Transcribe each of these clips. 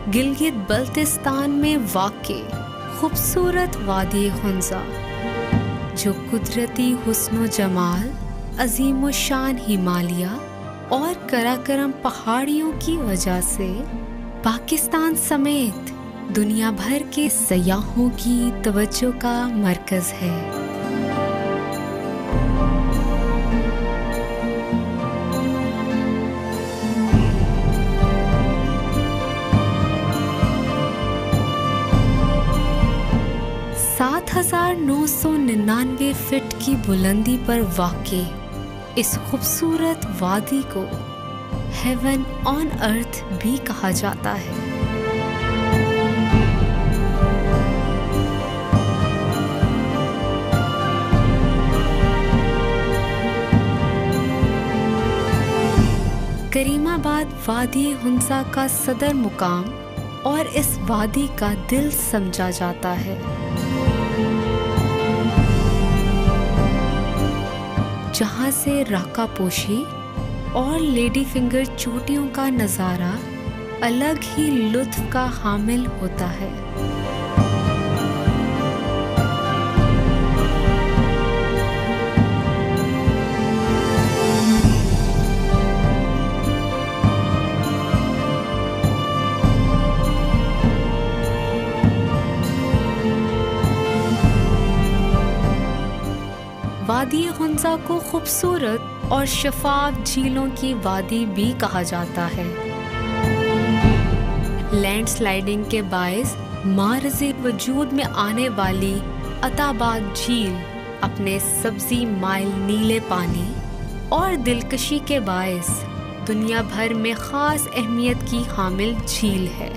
गिलगित बल्तिस्तान में वाक़े खूबसूरत वादी हुंज़ा, जो कुदरती हुस्न जमाल, अजीम शान हिमालय और कराकरम पहाड़ियों की वजह से पाकिस्तान समेत दुनिया भर के सयाहों की तवज्जो का मरकज़ है। सात 999 फीट की बुलंदी पर वाक़े इस खूबसूरत वादी को हेवन ऑन अर्थ भी कहा जाता है। करीमाबाद वादी हुंज़ा का सदर मुकाम और इस वादी का दिल समझा जाता है। जहाँ से राका पोशी और लेडी फिंगर चोटियों का नज़ारा अलग ही लुत्फ़ का हामिल होता है। वादी हुंज़ा को खूबसूरत और शफाफ झीलों की वादी भी कहा जाता है। लैंडस्लाइडिंग के बायस मार्ज़े वजूद में आने वाली अताबाद झील अपने सब्ज़ी माइल नीले पानी और दिलकशी के बायस दुनिया भर में ख़ास अहमियत की हामिल झील है।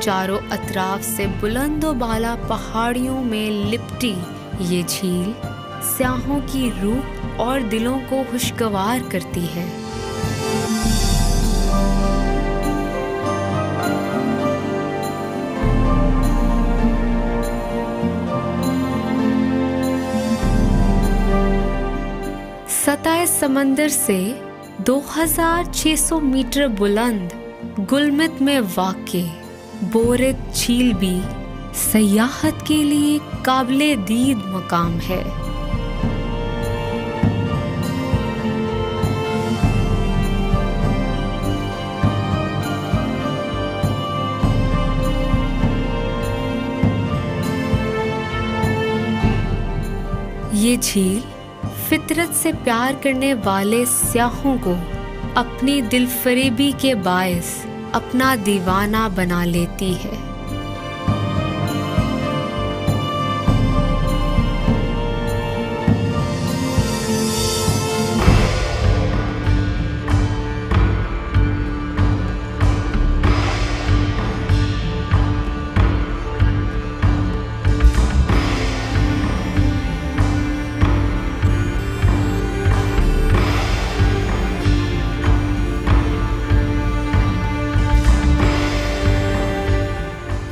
चारों अतराफ से बुलंदो बाला पहाड़ियों में लिपटी ये झील सयाहों की रूह और दिलों को खुशगवार करती है। सतह समंदर से 2600 मीटर बुलंद गुलमित में वाक़े बोरित झील भी सयाहत के लिए काबिले दीद मकाम है। ये झील फितरत से प्यार करने वाले सयाहों को अपनी दिलफरेबी के बायस अपना दीवाना बना लेती है।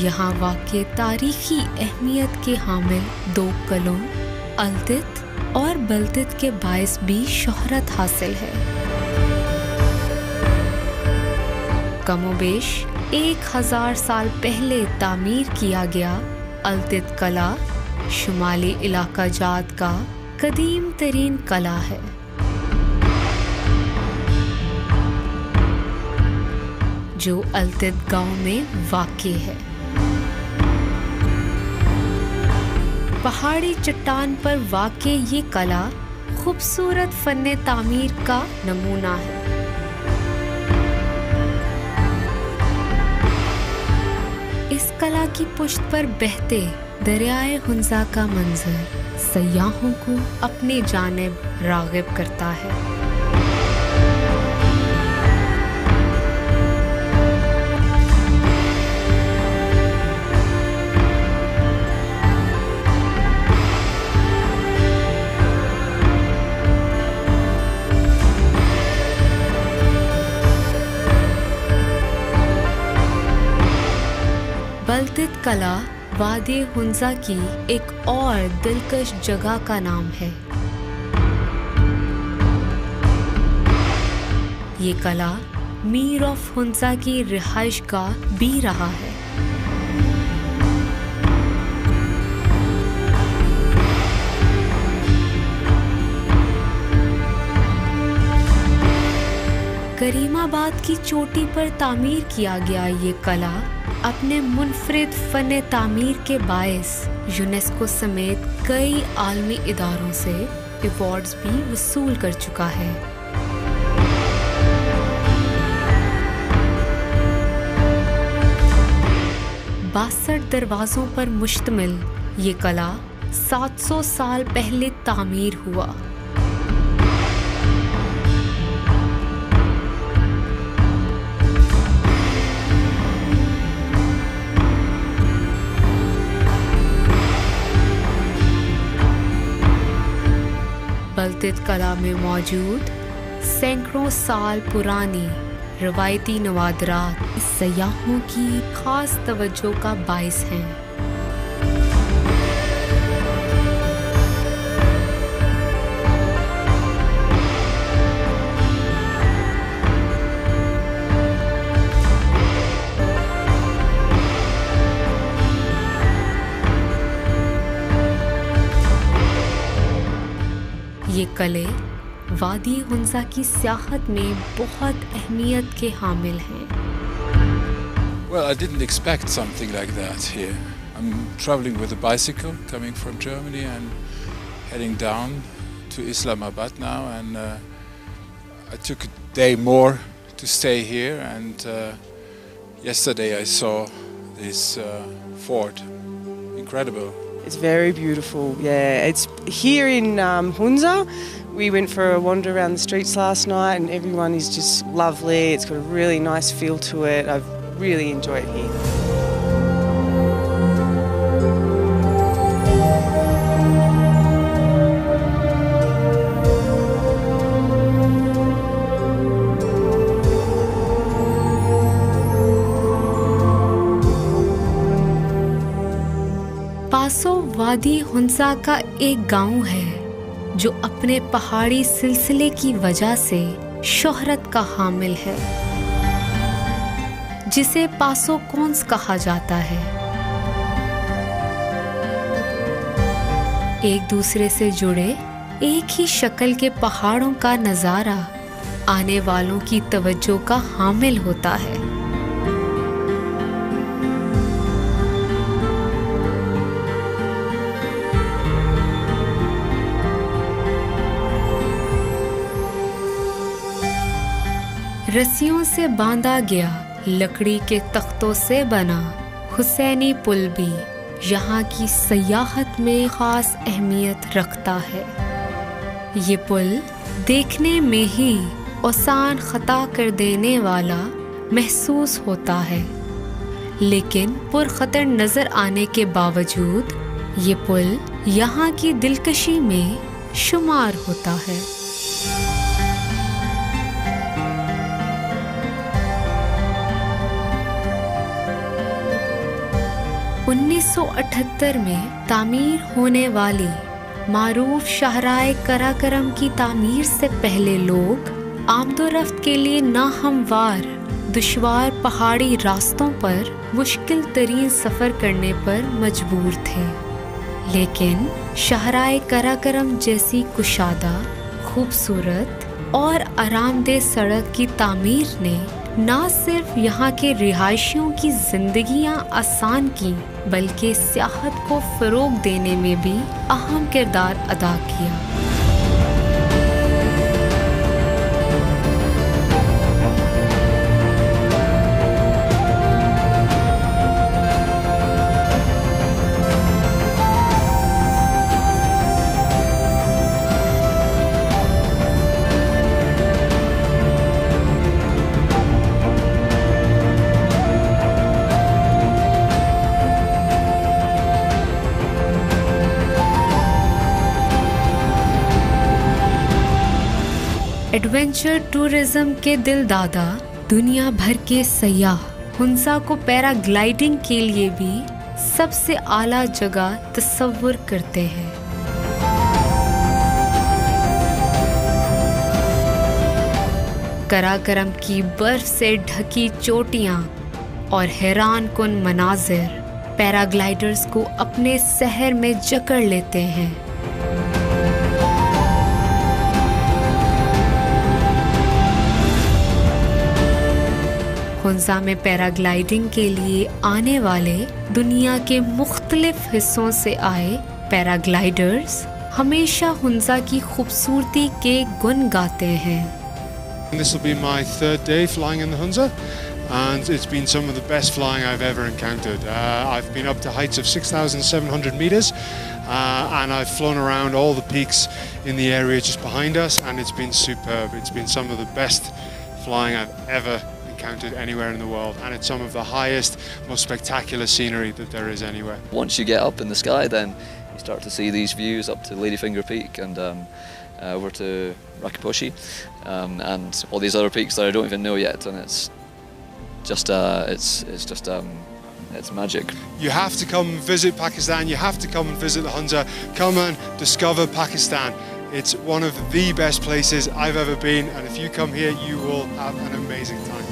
यहाँ वाक़े तारीखी अहमियत के हामिल दो कलों अल्तित और बल्तित के बायस भी शोहरत हासिल है। कमोबेश 1000 साल पहले तामीर किया गया अल्तित कला शुमाली इलाका जात का कदीम तरीन कला है। जो अल्तित गांव में वाक़े है। पहाड़ी चट्टान पर वाक़े ये कला खूबसूरत फन्ने तामीर का नमूना है। इस कला की पुश्त पर बहते दरियाए हुंज़ा का मंजर सयाहों को अपनी जानिब राग़िब करता है। बल्तित कला वादी हुंजा की एक और दिलकश जगह का नाम है। ये कला मीर ऑफ हुंजा की रिहाइशगाह भी रहा है। करीमाबाद की चोटी पर तामीर किया गया ये कला अपने मुनफरिद फन तामीर के बायस यूनेस्को समेत कई आलमी इदारों से अवार्ड्स भी वसूल कर चुका है। 62 दरवाज़ों पर मुश्तमिल ये कला 700 साल पहले तामीर हुआ। बल्तित कला में मौजूद सैकड़ों साल पुरानी रवायती नवादरात सयाहों की खास तवज्जो का बाइस हैं। ये कले वादी हुंजा की सियाहत में बहुत अहमियत के हामिल हैं। Well, I didn't expect something like that here. I'm traveling with a bicycle coming from Germany and heading down to Islamabad now, and I took a day more to stay here, and yesterday I saw this fort. Incredible. It's very beautiful, yeah. It's here in Hunza. We went for a wander around the streets last night and everyone is just lovely. It's got a really nice feel to it. I've really enjoyed it here. पासो वादी हुंजा का एक गांव है जो अपने पहाड़ी सिलसिले की वजह से शोहरत का हामिल है, जिसे पासो कोन्स कहा जाता है। एक दूसरे से जुड़े एक ही शक्ल के पहाड़ों का नज़ारा आने वालों की तवज्जो का हामिल होता है। रस्सियों से बांधा गया लकड़ी के तख्तों से बना हुसैनी पुल भी यहाँ की सयाहत में खास अहमियत रखता है। ये पुल देखने में ही आसान खता कर देने वाला महसूस होता है, लेकिन पुरखतर नजर आने के बावजूद ये पुल यहाँ की दिलकशी में शुमार होता है। 1978 में तामीर होने वाली मारूफ शाहराए कराकरम की तामीर से पहले लोग आमदोरफ्त के लिए नाहमवार दुश्वार पहाड़ी रास्तों पर मुश्किल तरीन सफ़र करने पर मजबूर थे, लेकिन शाहराए कराकरम जैसी कुशादा, खूबसूरत और आरामदेह सड़क की तामीर ने न सिर्फ यहाँ के रिहायशियों की जिंदगियाँ आसान की, बल्कि सियाहत को फ़रोग देने में भी अहम किरदार अदा किया। एडवेंचर टूरिज्म के दिलदादा दुनिया भर के सयाह हुंजा को पैराग्लाइडिंग के लिए भी सबसे आला जगह तस्वुर करते हैं। कराकरम की बर्फ से ढकी चोटियां और हैरान कुन मनाजिर पैराग्लाइडर्स को अपने शहर में जकड़ लेते हैं। हुंजा में पैराग्लाइडिंग के लिए आने वाले दुनिया के मुख्तलिफ हिस्सों से आए पैराग्लाइडर्स हमेशा हुंजा की खूबसूरती के गुण गाते हैं। This will be my third day flying in the Hunza, and it's been some of the best flying I've ever encountered. I've been up to heights of 6,700 meters, and I've flown around all the peaks in the area just behind us, and it's been superb. It's been some of the best flying I've ever encountered anywhere in the world, and it's some of the highest, most spectacular scenery that there is anywhere. Once you get up in the sky, then you start to see these views up to Ladyfinger Peak and over to Rakiposhi, and all these other peaks that I don't even know yet, and it's just it's magic. You have to come and visit Pakistan. You have to come and visit the Hunza. Come and discover Pakistan. It's one of the best places I've ever been, and if you come here, you will have an amazing time.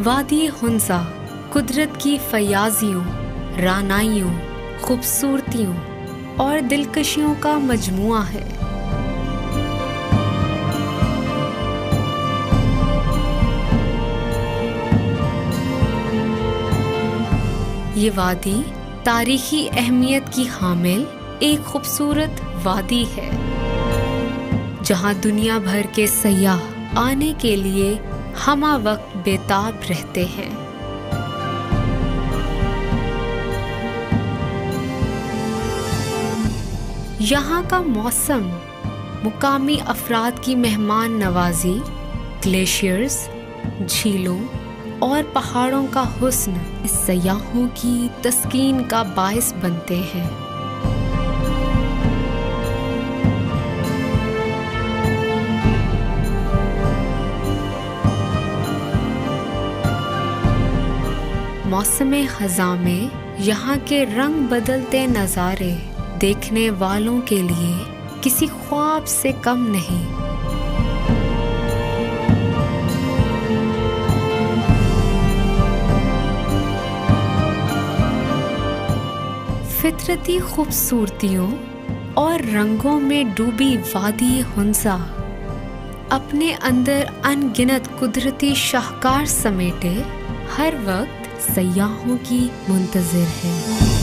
वादी हुंजा कुदरत की फयाजियों, रानाइयों, खूबसूरतियों और दिलकशियों का मजमुआ है। ये वादी तारीखी अहमियत की हामिल एक खूबसूरत वादी है, जहां दुनिया भर के सयाह आने के लिए हमा वक्त बेताब रहते हैं। यहाँ का मौसम, मुकामी अफराद की मेहमान नवाजी, ग्लेशियर्स, झीलों और पहाड़ों का हुस्न इस सयाहों की तस्कीन का बायस बनते हैं। मौसम ख़ज़ां में यहाँ के रंग बदलते नज़ारे देखने वालों के लिए किसी ख्वाब से कम नहीं। फितरती खूबसूरतियों और रंगों में डूबी वादी हुंजा अपने अंदर अनगिनत कुदरती शाहकार समेटे हर वक्त सयाहों की मुंतज़िर है।